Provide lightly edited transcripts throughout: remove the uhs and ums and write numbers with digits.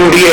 MDA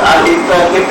KP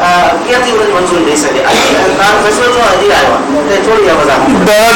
ક્યાંથી મંજૂરી લઈ શકે તારો ફેસલો શું હજી આવ્યો તે થોડી વજાહત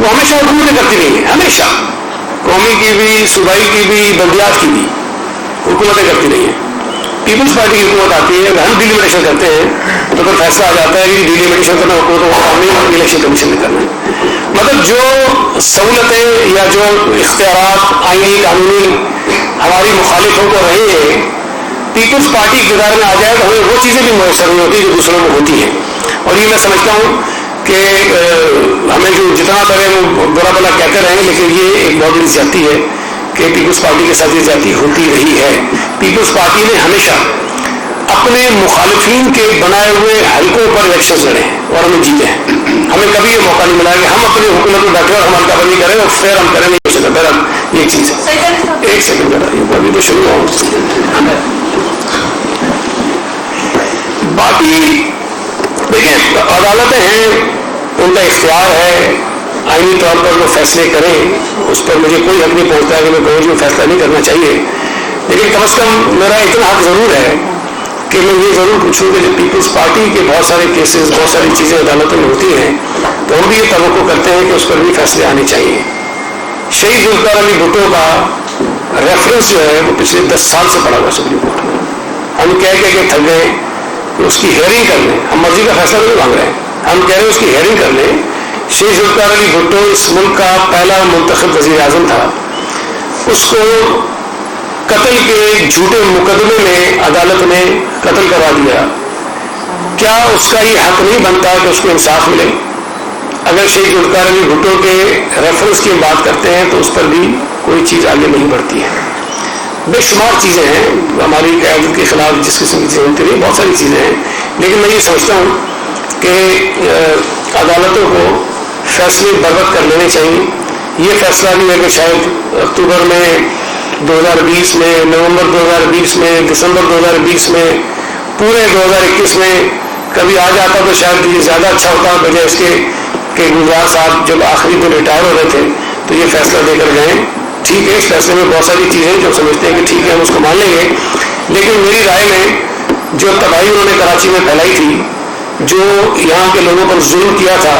وہ ہمیشہ حکومتیں کرتی رہی ہیں، ہمیشہ قومی کی بھی، صوبائی کی بھی، بلدیات کی بھی حکومتیں کرتی رہی ہیں۔ پیپلز پارٹی کی حکومت آتی ہے، ہم ڈیلیمیٹیشن کرتے ہیں تو پھر فیصلہ آ جاتا ہے کہ ڈیلیمیٹیشن کرنا حکومتوں کو کام نہیں، الیکشن کمیشن نے کرنا ہے۔ مطلب جو سہولتیں یا جو اختیارات آئینی قانونی ہماری مخالف ہو کر رہے ہیں، پیپلز پارٹی اقتدار میں آ جائے تو ہمیں وہ چیزیں بھی میسر نہیں ہوتی جو دوسروں کو ہوتی ہیں۔ اور یہ میں سمجھتا ہوں کہ ہمیں جو جتنا کرے وہ برا بلا کہتے رہیں، لیکن یہ ایک بہت بڑی زیادتی ہے کہ پیپلز پارٹی کے ساتھ یہ زیادتی ہوتی رہی ہے۔ پیپلز پارٹی نے ہمیشہ اپنے مخالفین کے بنائے ہوئے حلقوں پر الیکشن لڑے ہیں اور ہمیں جیتے ہیں۔ ہمیں کبھی یہ موقع نہیں ملا کہ ہم اپنی حکومت میں بیٹھے اور ہم ہلکا بندی کریں اور پھر ہم کریں نہیں ہو سکتا۔ پھر یہ چیز ہے، ایک سیکنڈ کرا ابھی تو شروع ہو۔ باقی دیکھیں عدالتیں ہیں، ان کا اختیار ہے، آئینی طور پر وہ فیصلے کریں، اس پر مجھے کوئی حق نہیں پہنچتا ہے کہ میں کہوں جو فیصلہ نہیں کرنا چاہیے، لیکن کم از کم میرا اتنا حق ضرور ہے کہ میں یہ ضرور پوچھوں کہ جو پیپلز پارٹی کے بہت سارے کیسز، بہت ساری چیزیں عدالتوں میں ہوتی ہیں تو ہم بھی یہ توقع کرتے ہیں کہ اس پر بھی فیصلے آنے چاہیے۔ شہید ذوالفقار علی بھٹو کا ریفرنس جو ہے وہ پچھلے 10 سال سے پڑا ہوا سپریم کورٹ میں، ہم کہہ کے تھک گئے کہ اس کی ہیئرنگ کر لیں، ہم مرضی کا فیصلہ نہیں مانگ رہے ہیں، ہم کہہ رہے ہیں اس کی ہیئرنگ کر لیں۔ شہید ذوالفقار علی بھٹو اس ملک کا پہلا منتخب وزیر اعظم تھا، اس کو قتل کے جھوٹے مقدمے میں عدالت نے قتل کروا دیا، کیا اس کا یہ حق نہیں بنتا کہ اس کو انصاف ملے؟ اگر شہید ذوالفقار علی بھٹو کے ریفرنس کی بات کرتے ہیں تو اس پر بھی کوئی چیز آگے نہیں بڑھتی ہے۔ بے شمار چیزیں ہیں ہماری قیادت کے خلاف، جس قسم کی چیزیں ہوتی رہی، بہت ساری چیزیں ہیں، لیکن میں یہ سمجھتا ہوں کہ عدالتوں کو فیصلے بروقت کر لینے چاہیے۔ یہ فیصلہ بھی ہے کہ شاید اکتوبر میں 2020 میں، نومبر 2020 میں، دسمبر 2020 میں، پورے 2021 میں کبھی آ جاتا تو شاید یہ زیادہ اچھا ہوتا، بجائے اس کے کہ گلزار صاحب جب آخری دن ریٹائر ہو رہے تھے تو یہ فیصلہ دے کر گئے۔ ٹھیک ہے، اس فیصلے میں بہت ساری چیزیں جو سمجھتے ہیں کہ ٹھیک ہے ہم اس کو مان لیں گے، لیکن میری رائے میں جو تباہی انہوں نے کراچی میں پھیلائی تھی، جو یہاں کے لوگوں پر ظلم کیا تھا،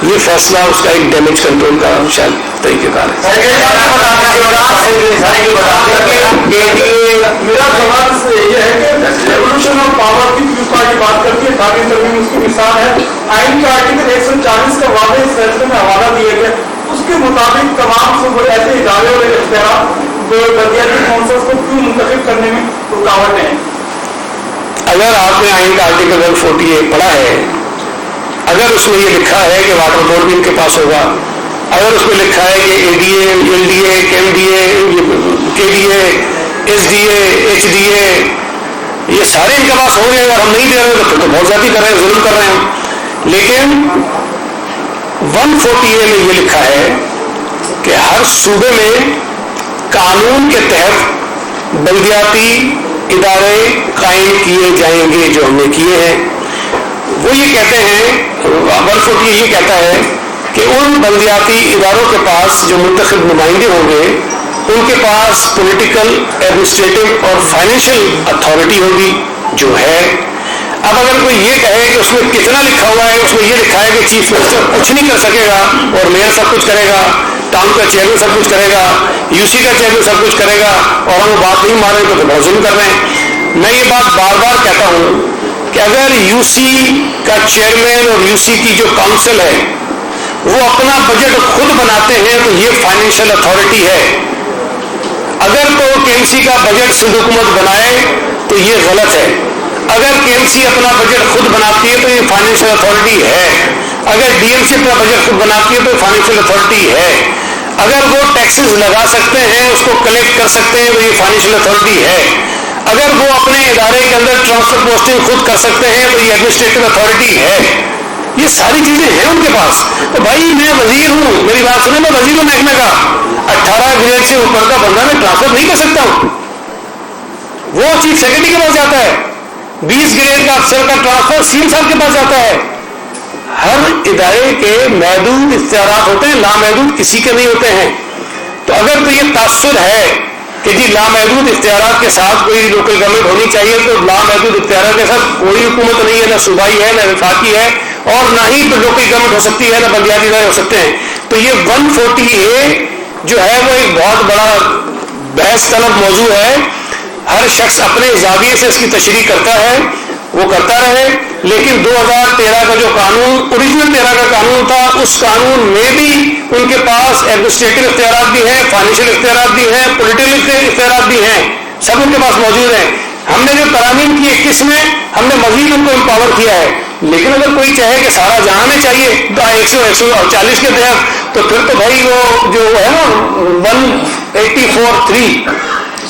یہ فیصلہ اس کا ایک ڈیمیج کنٹرول کا شاید طریقہ کار ہے۔ میرا سوال یہ ہے کہ ریولیوشن آف پاور کی پیپلز پارٹی بات کرتی ہے، داخل ترمیم اس کی مثال ہے، آئین کے آرٹیکل 140 کا واضح اس فیصلے میں حوالہ دیا گیا، اس کے مطابق تمام سے ایسے ادارے اور اختیارات بلدیاتی کونسلز کو کیوں منتخب کرنے میں رکاوٹیں ہیں؟ اگر آپ نے آئین کا آرٹیکل 148 پڑھا ہے، اگر اس میں یہ لکھا ہے کہ واٹر بورڈ بھی ان کے پاس ہوگا، اگر اس میں لکھا ہے کہ A D A, L D A, K D A, K D A, S D A, H D A, یہ سارے ان کے پاس ہوں گے، اگر ہم نہیں دے رہے تو پھر تو بہت زیادہ کر رہے ہیں، ظلم کر رہے ہیں۔ لیکن 140A میں یہ لکھا ہے کہ ہر صوبے میں قانون کے تحت بلدیاتی ادارے قائم کیے جائیں گے، جو ہم نے کیے ہیں۔ وہ یہ کہتے ہیں 140 یہ کہتا ہے کہ ان بلدیاتی اداروں کے پاس جو منتخب نمائندے ہوں گے، ان کے پاس پولیٹیکل، ایڈمنسٹریٹو اور فائنینشیل اتھارٹی ہوگی، جو ہے۔ اب اگر کوئی یہ کہے کہ اس میں کتنا لکھا ہوا ہے، اس میں یہ لکھا ہے کہ چیف منسٹر کچھ نہیں کر سکے گا اور میئر سب کچھ کرے گا، ٹاؤن کا چیئرمین سب کچھ کرے گا، یو سی کا چیئرمین سب کچھ کرے گا، اور ہم وہ بات نہیں مانیں تو بہت ظلم کر رہے ہیں۔ میں یہ بات بار بار کہتا ہوں کہ اگر یو سی کا چیئرمین اور یو سی کی جو کاؤنسل ہے وہ اپنا بجٹ خود بناتے ہیں تو یہ فائنینشیل اتھارٹی ہے۔ اگر تو کے ایم سی کا بجٹ سندھ حکومت بنائے تو یہ غلط ہے۔ اگر کے ایم سی اپنا بجٹ خود بناتی ہے تو یہ فائنینشیل اتھارٹی ہے۔ اگر ڈی ایم سی اپنا بجٹ خود بناتی ہے تو یہ فائنینشیل اتھارٹی ہے۔ اگر وہ ٹیکسز لگا سکتے ہیں، اس کو کلیکٹ کر سکتے ہیں تو یہ فائنینشیل اتھارٹی ہے۔ اگر وہ اپنے ادارے کے اندر ٹرانسفر پوسٹنگ خود کر سکتے ہیں تو یہ ایڈمنسٹریٹو اتھارٹی ہے۔ یہ ساری چیزیں ہیں ان کے پاس۔ تو بھائی میں وزیر ہوں، میری بات سنیں، میں وزیر ہوں محکمے کا، 18 گریڈ سے اوپر کا بندہ میں ٹرانسفر نہیں کر سکتا ہوں، وہ چیف سیکرٹری کے پاس جاتا ہے۔ 20 گریڈ کا افسر کا ٹرانسفر سی ایم صاحب کے پاس جاتا ہے۔ ہر ادارے کے محدود اختیارات ہوتے ہیں، لامحدود کسی کے نہیں ہوتے ہیں۔ تو اگر تو یہ تاثر ہے کہ جی لامحدود اختیارات کے ساتھ کوئی لوکل گورنمنٹ ہونی چاہیے، تو لامحدود اختیارات کے ساتھ کوئی حکومت نہیں ہے، نہ صوبائی ہے، نہ وفاقی ہے، اور نہ ہی تو لوکل گورنمنٹ ہو سکتی ہے، نہ بلدیاتی ادارے ہو سکتے ہیں۔ تو تو یہ 140A جو ہے وہ ایک بہت بڑا بحث طلب موضوع ہے. ہر شخص اپنے زاویے سے اس کی تشریح کرتا ہے، وہ کرتا رہے. لیکن 2013 کا جو قانون، اوریجنل 13 کا قانون تھا، اس قانون میں بھی ان کے پاس ایڈمنسٹریٹو اختیارات بھی ہیں، فائنینشیل اختیارات بھی ہیں، پولیٹیکل اختیارات بھی ہیں، سب ان کے پاس موجود ہیں. ہم نے جو ترامیم کی 21 میں ہم نے مزید ان کو امپاور کیا ہے. لیکن اگر کوئی چاہے کہ سارا جہاں میں چاہیے 140 کے تحت، تو پھر تو بھائی وہ جو ہے نا 184(3)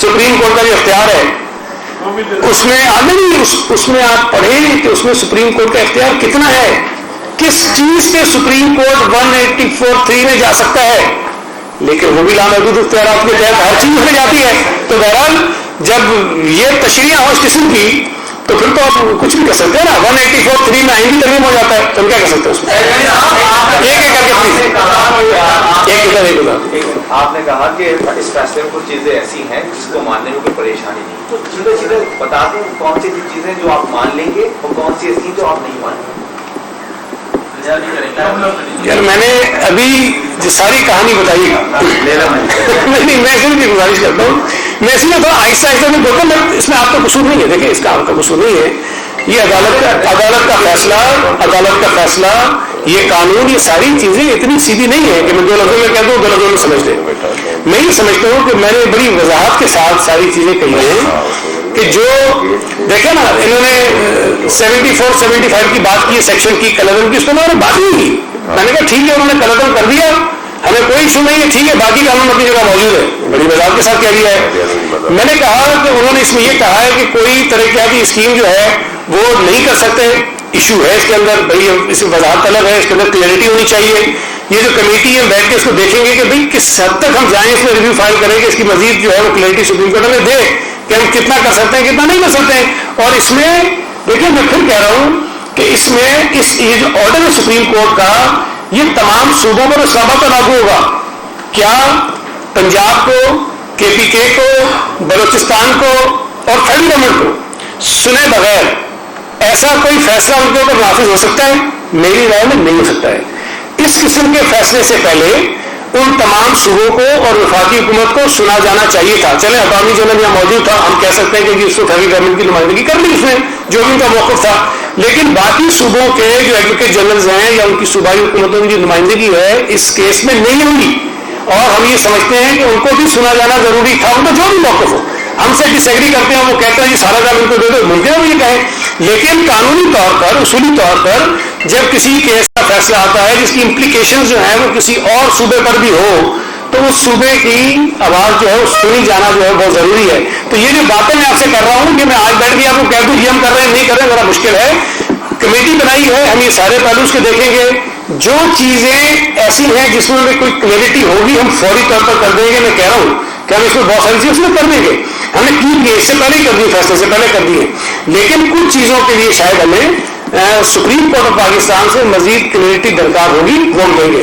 سپریم کورٹ کا جو اختیار ہے، اس میں اس میں آپ پڑھیں کہ اس میں سپریم کورٹ کا اختیار کتنا ہے، کس چیز پہ سپریم کورٹ 184(3) میں جا سکتا ہے. لیکن وہ بھی لامحدود اختیارات کے تحت ہر چیز میں جاتی ہے. تو بہرحال جب یہ تشریح ہو اس قسم کی تو پھر تو آپ کچھ بھی کر سکتے ہیں نا. 184(3) میں آئین بھی ترمیم ہو جاتا ہے، تو ہم کیا کر سکتے ہیں اس میں؟ ایک کر کے آپ نے کہا کہ اس فیصلے میں کچھ چیزیں ایسی ہیں جس کو ماننے میں کوئی پریشانی نہیں، تو سیدھے بتا دیں کون سی چیزیں جو آپ مان لیں گے اور کون سی ایسی جو آپ نہیں مانیں گے. یار میں نے ابھی جو ساری کہانی بتائی نہیں، میں اس کی گزارش کرتا ہوں، میں اس لیے تھوڑا آہستہ آہستہ میں بولتا ہوں. اس میں آپ کا قصور نہیں ہے، دیکھیں اس کا آپ کا قصور نہیں ہے. یہ عدالت کا فیصلہ، یہ قانون، یہ ساری چیزیں اتنی سیدھی نہیں ہے کہ میں 2 لفظوں میں کہہ دوں 2 لفظوں میں سمجھ لیں. میں یہ سمجھتا ہوں کہ میں نے بڑی وضاحت کے ساتھ ساری چیزیں کہی ہیں کہ جو دیکھیں نا انہوں نے 74-75 کی بات کی، سیکشن کی کلدم کی، اس پر انہوں نے بات نہیں کی. میں نے کہا ٹھیک ہے، انہوں نے کلدم کر دیا، ہمیں کوئی ایشو نہیں ہے، ٹھیک ہے، باقی قانون اپنی جگہ موجود ہے. بڑی وضاحت کے ساتھ کہہ دیا ہے. میں نے کہا کہ انہوں نے اس میں یہ کہا ہے کہ کوئی ترقیاتی اسکیم جو ہے وہ نہیں کر سکتے. ایشو ہے اس کے اندر، بھائی اس میں وضاحت طلب ہے، اس کے اندر کلیئرٹی ہونی چاہیے. یہ جو کمیٹی ہے بیٹھ کے اس کو دیکھیں گے کہ بھائی کس حد تک ہم جائیں، اس میں ریویو فائل کریں گے، اس کی مزید جو ہے وہ کلیئرٹی سپریم کورٹ ہمیں دے کہ ہم کتنا کر سکتے ہیں کتنا نہیں کر سکتے ہیں. اور اس میں دیکھیں میں پھر کہہ رہا ہوں کہ اس میں یہ جو آرڈر ہے سپریم کورٹ کا، یہ تمام صوبوں پر اس وقت لاگو ہوگا. کیا پنجاب کو، KPK کو، بلوچستان کو اور فیڈرل گورنمنٹ کو سنے بغیر ایسا کوئی فیصلہ ان کے اوپر نافذ ہو سکتا ہے؟ میری رائے میں نہیں ہو سکتا ہے. اس قسم کے فیصلے سے پہلے ان تمام صوبوں کو اور وفاقی حکومت کو سنا جانا چاہیے تھا. چلے عوامی جنرل یہاں موجود تھا، ہم کہہ سکتے ہیں کہ اس کو فیڈرل گورنمنٹ کی نمائندگی کر لی اس نے، جو بھی ان کا موقف تھا. لیکن باقی صوبوں کے جو ایڈوکیٹ جنرلز ہیں یا ان کی صوبائی حکومتوں کی جو نمائندگی ہے اس کیس میں نہیں ہوگی. اور ہم یہ سمجھتے ہیں کہ ان کو بھی سنا جانا ضروری تھا، ان کا جو بھی موقف ہو. ہم سے ڈس ایگری کرتے ہیں، وہ کہتے ہیں یہ سارا کام ان کو دے دو، ملتے ہیں وہ یہ کہیں. لیکن قانونی طور پر، اصولی طور پر جب کسی کیس کا فیصلہ آتا ہے جس کی امپلیکیشن جو ہے وہ کسی اور صوبے پر بھی ہو، تو اس صوبے کی آواز جو ہے وہ سنی جانا جو ہے بہت ضروری ہے. تو یہ جو باتیں میں آپ سے کر رہا ہوں کہ میں آج بیٹھ کے آپ کو کہہ دوں یہ ہم کر رہے ہیں نہیں کر رہے ہیں، ذرا مشکل ہے. کمیٹی بنائی ہے، ہم یہ سارے پہلو اس کے دیکھیں گے. جو چیزیں ایسی ہیں جس میں کوئی کلیئرٹی ہوگی ہم فوری طور پر کر دیں گے. میں کہہ رہا ہوں کہ ہم اس میں بہت ساری چیزیں اس میں کر دیں گے، ہم نے کی اس سے پہلے ہی کر دی، فیصلے سے پہلے کر دیے. لیکن کچھ چیزوں کے لیے شاید ہمیں سپریم کورٹ آف پاکستان سے مزید کلیئرٹی درکار ہوگی، وہ ہم دیں گے.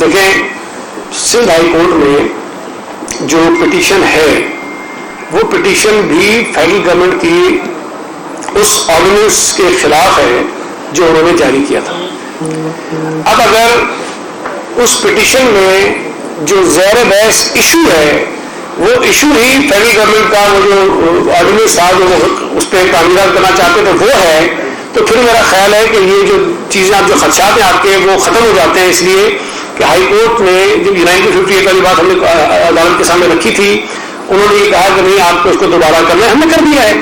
دیکھیں سندھ ہائی کورٹ میں جو پٹیشن ہے وہ پٹیشن بھی فیڈرل گورنمنٹ کی اس آرڈیننس کے خلاف ہے جو انہوں نے جاری کیا تھا. اب اگر اس پٹیشن میں جو زیر بحث ایشو ہے وہ ایشو ہی فیڈرل گورنمنٹ کا وہ جو آرڈیننس تھا جو اس پہ تعمیرات کرنا چاہتے تھے وہ ہے، تو پھر میرا خیال ہے کہ یہ جو چیزیں آپ جو خدشات ہیں آپ کے وہ ختم ہو جاتے ہیں. اس لیے کہ ہائی کورٹ نے جب 1958 والی بات ہم نے عدالت کے سامنے رکھی تھی، انہوں نے یہ کہا کہ نہیں آپ کو اس کو دوبارہ کرنا ہے، ہم نے کر دیا ہے.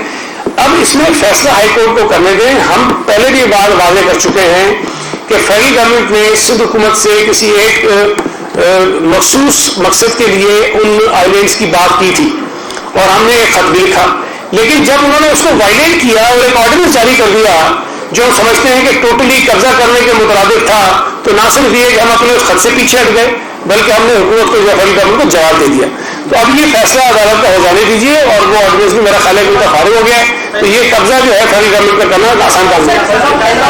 اب اب اس میں ایک فیصلہ ہائی کورٹ کو کرنے دیں. ہم پہلے بھی یہ بات واضح کر چکے ہیں کہ فیڈرل گورنمنٹ نے سندھ حکومت سے کسی ایک مخصوص مقصد کے لیے ان آئیلینڈس کی بات کی تھی اور ہم نے ایک خط بھی لکھا, لیکن جب انہوں نے اس کو وائلیٹ کیا اور ایک آرڈیننس جاری کر دیا جو ہم سمجھتے ہیں کہ ٹوٹلی قبضہ کرنے کے مترادف تھا, تو نہ صرف یہ کہ ہم اپنے اس خط سے پیچھے ہٹ گئے بلکہ ہم نے حکومت کو فیڈرل گورنمنٹ کو جواب دے دیا. تو اب یہ فیصلہ عدالت کا ہو جانے دیجیے, اور وہ آرڈیننس بھی میرا خیال ہے کہ ان کا فارغ ہو گیا ہے. تو یہ قبضہ جو ہے فیڈرل گورنمنٹ کا کرنا آسان کام نہیں ہے.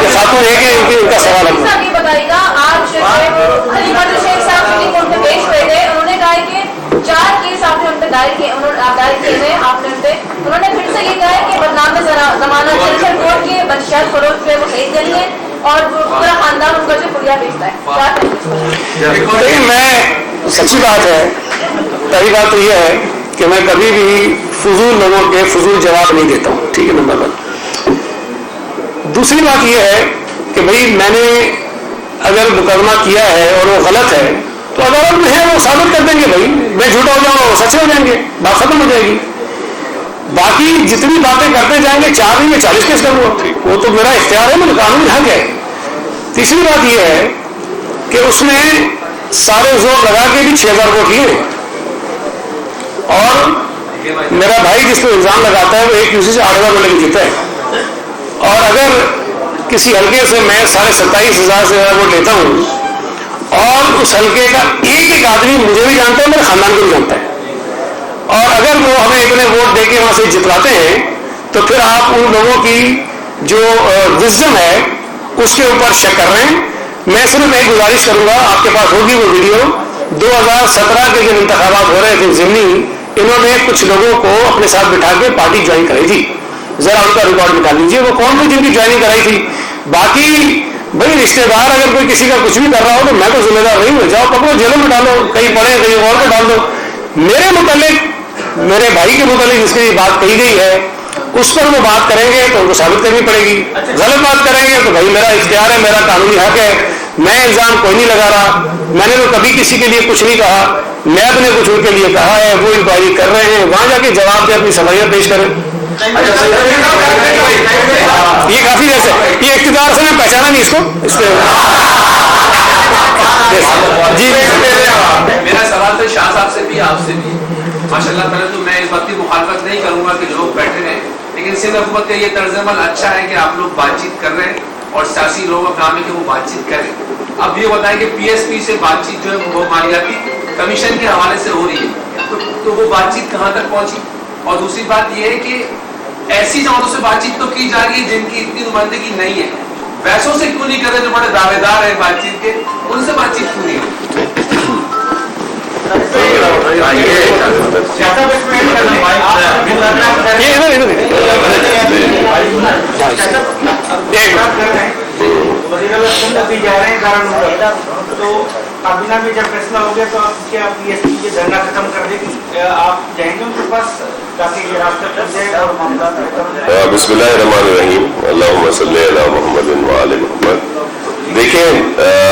یہ ساتھوں ایک ہے ان کا سوال ہے. یہ بتائیے گا, آج علی گڑھ شیخ صاحب سپریم کورٹ میں پیش ہوئے تھے, انہوں نے کہا کہ 4 کیس آپ نے ان پہ دائر کیے ہیں, آپ نے ان پہ, انہوں نے پھر سے یہ کہا ہے کہ بدنام زمانہ چرچل کوٹ کے منشیات فروخت پہ وہ خرید کری ہے اور پورا خاندان ان کا جو پوریا بیچتا ہے. لیکن میں سچی بات ہے, پہلی بات تو یہ ہے کہ میں کبھی بھی فضول لوگوں کے فضول جواب نہیں دیتا ہوں, ٹھیک ہے, نمبر 1. دوسری بات یہ ہے کہ بھائی میں نے اگر مقدمہ کیا ہے اور وہ غلط ہے تو عدالت میں ہے وہ ثابت کر دیں گے, بھائی میں جھوٹا ہو جاؤں گا وہ سچے ہو جائیں گے, بات ختم ہو جائے گی. باقی جتنی باتیں کرتے جائیں گے 4 دن میں 40 کیس کروں گا, وہ تو میرا اختیار ہے, میرا قانونی حق ہے. تیسری بات یہ ہے کہ اس نے سارے زور لگا کے بھی 6000 ووٹ لیے, اور میرا بھائی جس پہ الزام لگاتا ہے وہ ایک یوسی سے 8000 ووٹ لے کے جیتا ہے, اور اگر کسی حلقے سے میں 27,500 سے زیادہ ووٹ لیتا ہوں اور اس حلقے کا ایک آدمی مجھے بھی جانتا ہے, میرے خاندان کو بھی جانتا ہے, اور اگر وہ ہمیں اتنے ووٹ دے کے وہاں سے جتلاتے ہیں تو پھر آپ ان لوگوں کی جو وزڈم ہے اس کے اوپر شک کر رہے ہیں. میں صرف ایک گزارش کروں گا, آپ کے پاس ہوگی وہ ویڈیو, 2017 کے جب انتخابات ہو رہے تھے ضمنی, انہوں نے کچھ لوگوں کو اپنے ساتھ بٹھا کے پارٹی جوائن کرائی تھی, ذرا ان کا ریکارڈ نکال لیجیے وہ کون تھے جن کی جوائننگ کرائی تھی. باقی بھائی رشتے دار اگر کوئی کسی کا کچھ بھی کر رہا ہو تو میں تو ذمہ دار نہیں ہوں, جاؤ پکڑو جیلوں میں ڈالو, کہیں پڑھے کہیں اور کو ڈال دو. میرے متعلق میرے بھائی کے متعلق جس کی بات کہی گئی ہے اس پر وہ بات کریں گے تو ان کو ثابت کرنی پڑے گی. غلط بات کریں گے تو بھائی میرا اختیار ہے, میرا قانونی حق ہے, میں الزام کوئی نہیں لگا رہا, میں نے تو کبھی کسی کے لیے کچھ نہیں کہا, نیب نے کچھ ان کے لیے کہا ہے, وہ انکوائری کر رہے ہیں, وہاں جا کے جواب دے, اپنی صلاحیت پیش کریں. یہ کافی جیسے یہ اقتدار سے میں پہچانا نہیں اس کو, اس کے جی میرا سوال تو شاہ صاحب سے بھی آپ سے بھی ماشاء اللہ تعالیٰ, تو میں اس بات کی مخالفت نہیں کروں گا کہ لوگ بیٹھے ہیں, لیکن سندھ حکومت کا یہ طرز عمل اچھا ہے کہ آپ لوگ بات چیت کر رہے ہیں اور سیاسی لوگوں کا کام ہے کہ وہ بات چیت کریں. اب یہ بتائیں کہ پی ایس پی سے بات چیت جو ہے وہ مالیاتی کمیشن کے حوالے سے ہو رہی ہے, تو وہ بات چیت کہاں تک پہنچی؟ اور دوسری بات یہ ہے کہ ایسی جماعتوں سے بات چیت تو کی جا رہی ہے جن کی اتنی نمائندگی نہیں ہے, ویسوں سے کیوں نہیں کر رہے جو بڑے دعوے دار ہیں بات چیت کے, ان سے بات چیت کیوں نہیں ہو؟ تو کابینہ میں جب فیصلہ ہو گیا تو آپ کیا پی ایس پی یہ دھرنا ختم کر دے گی, آپ جائیں گے ان کے پاس تاکہ یہ راستہ کٹ جائے اور معاملات؟ بسم اللہ الرحمن الرحیم, اللہم صلی علی محمد و آل محمد. دیکھیں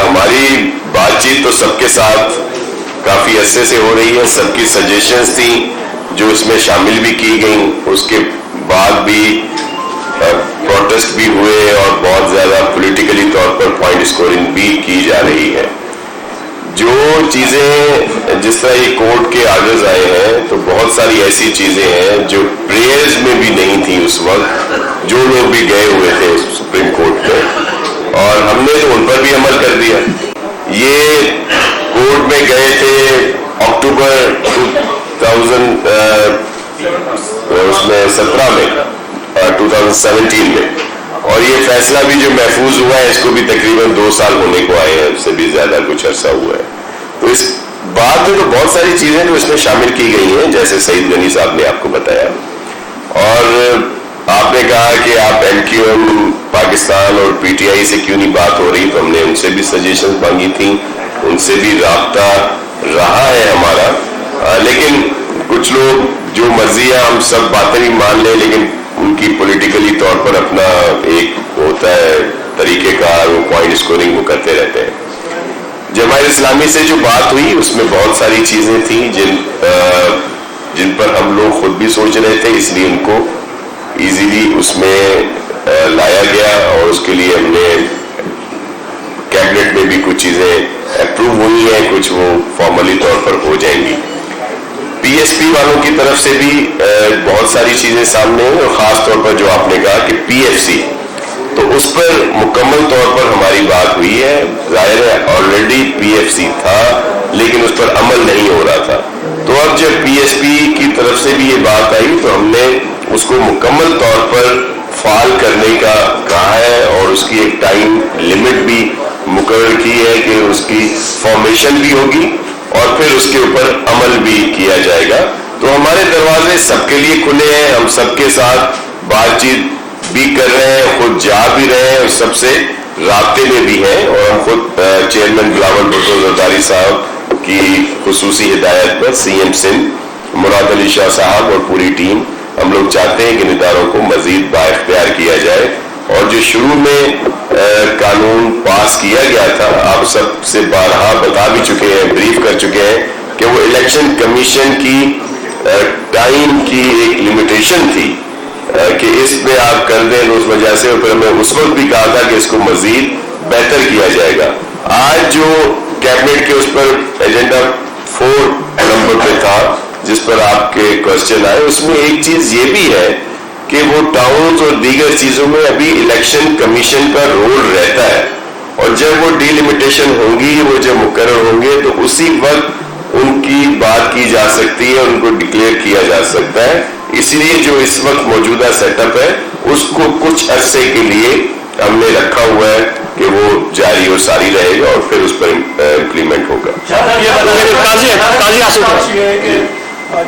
ہماری بات چیت تو سب کے ساتھ کافی عرصے سے ہو رہی ہے, سب کی سجیشنز تھیں جو اس میں شامل بھی کی گئیں, اس کے بعد بھی پروٹیسٹ بھی ہوئے اور بہت زیادہ پولیٹیکلی طور پر پوائنٹ اسکورنگ بھی کی جا رہی ہے. جو چیزیں جس طرح یہ کورٹ کے آرڈرز آئے ہیں تو بہت ساری ایسی چیزیں ہیں جو پریئرز میں بھی نہیں تھیں اس وقت, جو لوگ بھی گئے ہوئے تھے سپریم کورٹ پہ, اور ہم نے تو ان پر بھی عمل کر دیا. یہ کورٹ میں گئے تھے اکتوبر 2017 میں, اور یہ فیصلہ بھی جو محفوظ ہوا ہے اس کو بھی تقریباً 2 سال ہونے کو آئے ہیں, اس سے بھی زیادہ کچھ عرصہ ہوا ہے. تو اس بات میں تو بہت ساری چیزیں جو اس میں شامل کی گئی ہیں, جیسے سعید غنی صاحب نے آپ کو بتایا, اور آپ نے کہا کہ آپ ایم کیو ایم پاکستان اور پی ٹی آئی سے کیوں نہیں بات ہو رہی, تو ہم نے ان سے بھی سجیشن مانگی تھیں, ان سے بھی رابطہ رہا ہے ہمارا. لیکن کچھ لوگ جو مرضی ہے ہم سب باتیں نہیں مان لیں, لیکن ان کی پولیٹیکلی طور پر اپنا ایک ہوتا ہے طریقہ کار, وہ پوائنٹ اسکورنگ وہ کرتے رہتے ہیں. جماعت اسلامی سے جو بات ہوئی اس میں بہت ساری چیزیں تھیں جن پر ہم لوگ خود بھی سوچ رہے تھے, اس لیے ان کو ایزیلی اس میں لایا گیا اور اس کے لیے ہم نے کیبنٹ میں بھی کچھ چیزیں اپروو ہوئی ہیں, کچھ وہ فارملی طور پر ہو جائیں گی. پی ایس پی والوں کی طرف سے بھی بہت ساری چیزیں سامنے ہیں, اور خاص طور پر جو آپ نے کہا کہ پی ایف سی, تو اس پر مکمل طور پر ہماری بات ہوئی ہے. ظاہر ہے آلریڈی پی ایف سی تھا لیکن اس پر عمل نہیں ہو رہا تھا, تو اب جب پی ایس پی کی طرف سے بھی یہ بات آئی تو ہم نے اس کو مکمل طور پر فعال کرنے کا کہا ہے, اور اس کی ایک ٹائم لمٹ بھی مقرر کی ہے کہ اس کی فارمیشن بھی ہوگی اور پھر اس کے اوپر عمل بھی کیا جائے گا. تو ہمارے دروازے سب کے لیے کھلے ہیں, ہم سب کے ساتھ بات چیت بھی کر رہے ہیں, خود جا بھی رہے ہیں اور سب سے رابطے میں بھی ہیں, اور ہم خود چیئرمین بلاول بھٹو زرداری صاحب کی خصوصی ہدایت پر سی ایم سندھ مراد علی شاہ صاحب اور پوری ٹیم, ہم لوگ چاہتے ہیں کہ ان اداروں کو مزید بااختیار کیا جائے. اور جو شروع میں قانون پاس کیا گیا تھا, آپ سب سے بارہا بتا بھی چکے ہیں, بریف کر چکے ہیں کہ وہ الیکشن کمیشن کی ٹائم کی ایک لمیٹیشن تھی کہ اس پہ آپ کر دیں, اس وجہ سے پھر ہمیں اس وقت بھی کہا تھا کہ اس کو مزید بہتر کیا جائے گا. آج جو کیبنٹ کے اس پر ایجنڈا 4 نمبر پہ تھا جس پر آپ کے کوشچن آئے, اس میں ایک چیز یہ بھی ہے کہ وہ ٹاؤنز اور دیگر چیزوں میں ابھی الیکشن کمیشن کا رول رہتا ہے, اور جب وہ ڈی لمیٹیشن ہوں گی, وہ جب مقرر ہوں گے تو اسی وقت ان کی بات کی جا سکتی ہے, ان کو ڈکلیئر کیا جا سکتا ہے. اسی لیے جو اس وقت موجودہ سیٹ اپ ہے اس کو کچھ عرصے کے لیے ہم نے رکھا ہوا ہے کہ وہ جاری اور ساری رہے گا اور پھر اس پر امپلیمنٹ ہوگا.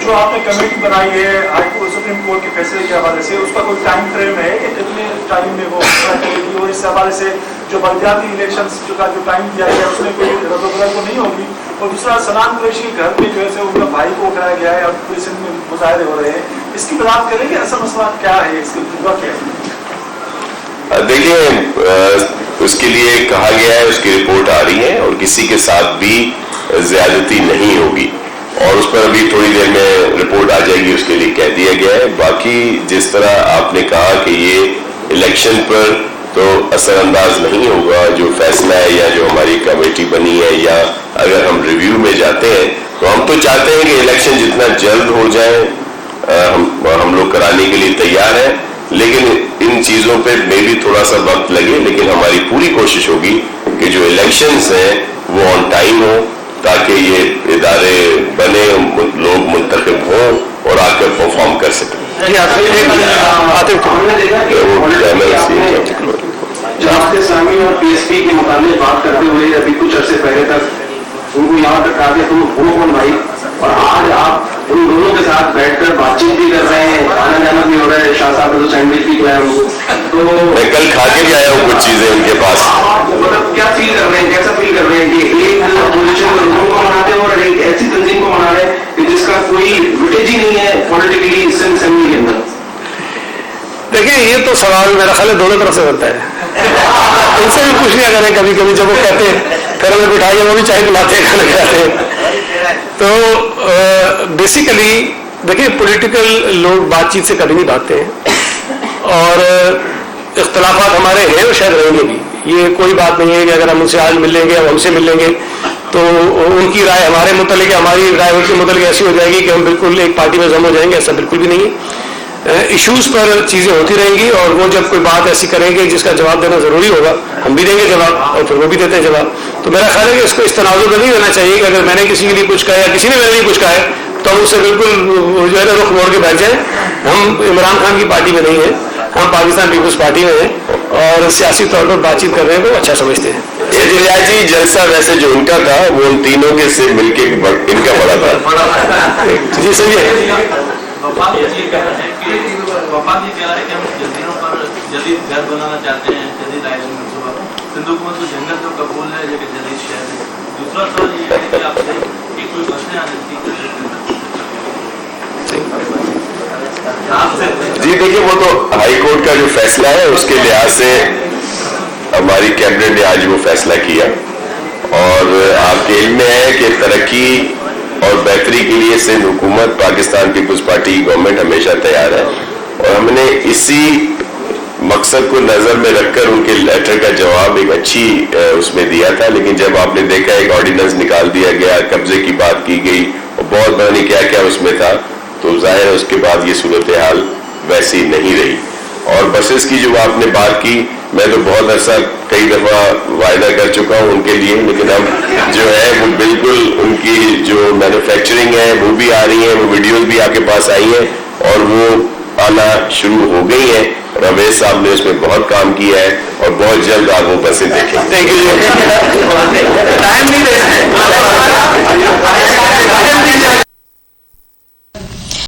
جو آپ نے کمیٹی بنائی ہے ہائی کورٹ سپریم کورٹ کے فیصلے کے حوالے سے, اس کا کوئی ٹائم فریم ہے کہ کتنے ٹائم میں وہ کرے گی, اور اس حوالے سے جو بلدیاتی الیکشنز کا جو ٹائم دیا گیا اس میں کوئی رد و بدل تو نہیں ہوگی. اور دوسرا سنان قریشی کے گھر میں جو ہے ان کا بھائی کو اٹھایا گیا ہے اور پولیس میں مظاہرے ہو رہے ہیں, اس کی وضاحت کریں کہ اصل مسئلہ کیا ہے, اس کی وجہ کیا ہے؟ دیکھیے اس کے لیے کہا گیا ہے, اس کی رپورٹ آ رہی ہے اور کسی کے ساتھ بھی زیادتی نہیں ہوگی, اور اس پر ابھی تھوڑی دیر میں رپورٹ آ جائے گی, اس کے لیے کہہ دیا گیا ہے. باقی جس طرح آپ نے کہا کہ یہ الیکشن پر تو اثر انداز نہیں ہوگا جو فیصلہ ہے یا جو ہماری کمیٹی بنی ہے, یا اگر ہم ریویو میں جاتے ہیں تو ہم تو چاہتے ہیں کہ الیکشن جتنا جلد ہو جائے ہم لوگ کرانے کے لیے تیار ہیں, لیکن ان چیزوں پہ میں بھی تھوڑا سا وقت لگے, لیکن ہماری پوری کوشش ہوگی کہ جو الیکشنز ہیں وہ آن ٹائم ہوں تاکہ یہ ادارے بنے, لوگ منتخب ہوں اور آ کر پرفارم کر سکیں. جناب کے سامی اور پی ایس پی کے متعلق بات کرتے ہوئے ابھی کچھ عرصے پہلے تک ان کو یہاں تک کہا کہ تم ہو کون بھائی, اور آج آپ ان دونوں کے ساتھ بیٹھ کر بات چیت بھی کر رہے ہیں, آنا جانا بھی ہو رہا ہے, شاہ صاحب نے تو سینڈوچ بھی کھلایا ان کو, تو میں کل کھا کے بھی آیا ہوں کچھ چیزیں ان کے پاس. مطلب کیا فیل کر رہے ہیں, کیسا فیل کر رہے ہیں کہ ایک اپوزیشن لوگوں کو مناتے ہیں اور ایک ایسی تنظیم کو منا رہے ہیں کہ جس کا کوئی ویٹیج ہی نہیں ہے پولیٹیکلی اسمبلی کے اندر؟ دیکھیں یہ تو سوال میرا خیال ہے دونوں طرف سے بنتا ہے, ان سے بھی پوچھ لیا کریں کبھی کبھی جب وہ کہتے ہیں پھر ہمیں بٹھائیے, وہ بھی چائے پلاتے ہیں کھانا کھلاتے ہیں. تو بیسیکلی دیکھیں پولیٹیکل لوگ بات چیت سے کبھی نہیں بھاگتے ہیں, اور اختلافات ہمارے ہیں اور شاید رہیں گے بھی, یہ کوئی بات نہیں ہے کہ اگر ہم ان سے آج مل لیں گے اور ہم سے مل لیں گے تو ان کی رائے ہمارے متعلق ہماری رائے ان کے متعلق ایسی ہو جائے گی کہ ہم بالکل ایک پارٹی میں ضم ہو جائیں گے, ایسا بالکل بھی نہیں ہے. ایشوز پر چیزیں ہوتی رہیں گی, اور وہ جب کوئی بات ایسی کریں گے جس کا جواب دینا ضروری ہوگا ہم بھی دیں گے جواب, اور پھر وہ بھی دیتے ہیں جواب. تو میرا خیال ہے کہ اس کو اس تناظر میں نہیں دینا چاہیے کہ اگر میں نے کسی کے لیے کچھ کہا یا کسی نے میرے لیے کچھ کہا ہے تو ہم اس سے بالکل جو ہے نا رخ موڑ کے بیٹھ جائیں. ہم عمران خان کی پارٹی میں نہیں ہیں, ہم پاکستان پیپلز پارٹی میں ہیں اور سیاسی طور پر بات چیت کر رہے ہیں تو اچھا سمجھتے ہیں. یہ ریاضی جلسہ ویسے جو ان کا تھا وہ ان تینوں کے سے مل کے ان کا بڑا تھا. جی صحیح ہے. وفات یہ کہہ رہے ہیں کہ ہم جزیروں پر جدید گھر بنانا چاہتے ہیں, جدید آئین منصوبہ. سندھ حکومت کو جنگل تو قبول ہے لیکن جدید شہر ہے. دوسرا سوال یہ ہے کہ آپ سے ایک کوئی مسئلے آنے کی جی دیکھیے وہ تو ہائی کورٹ کا جو فیصلہ ہے اس کے لحاظ سے ہماری کیبنٹ نے آج وہ فیصلہ کیا, اور آپ کے علم میں ہے کہ ترقی اور بہتری کے لیے سندھ حکومت پاکستان پیپلز پارٹی گورنمنٹ ہمیشہ تیار ہے, اور ہم نے اسی مقصد کو نظر میں رکھ کر ان کے لیٹر کا جواب ایک اچھی اس میں دیا تھا. لیکن جب آپ نے دیکھا ایک آرڈیننس نکال دیا گیا, قبضے کی بات کی گئی اور بہت پتہ نہیں کیا کیا اس میں تھا, تو ظاہر ہے اس کے بعد یہ صورتحال ویسی نہیں رہی. اور بسز کی جو آپ نے بات کی, میں تو بہت عرصہ کئی دفعہ وعدہ کر چکا ہوں ان کے لیے, لیکن اب جو ہے وہ بالکل ان کی جو مینوفیکچرنگ ہے وہ بھی آ رہی ہیں, وہ ویڈیوز بھی آپ کے پاس آئی ہیں اور وہ آنا شروع ہو گئی ہیں. اور اویس صاحب نے اس میں بہت کام کیا ہے اور بہت جلد آپ وہ بسیں دیکھیں. ٹائم نہیں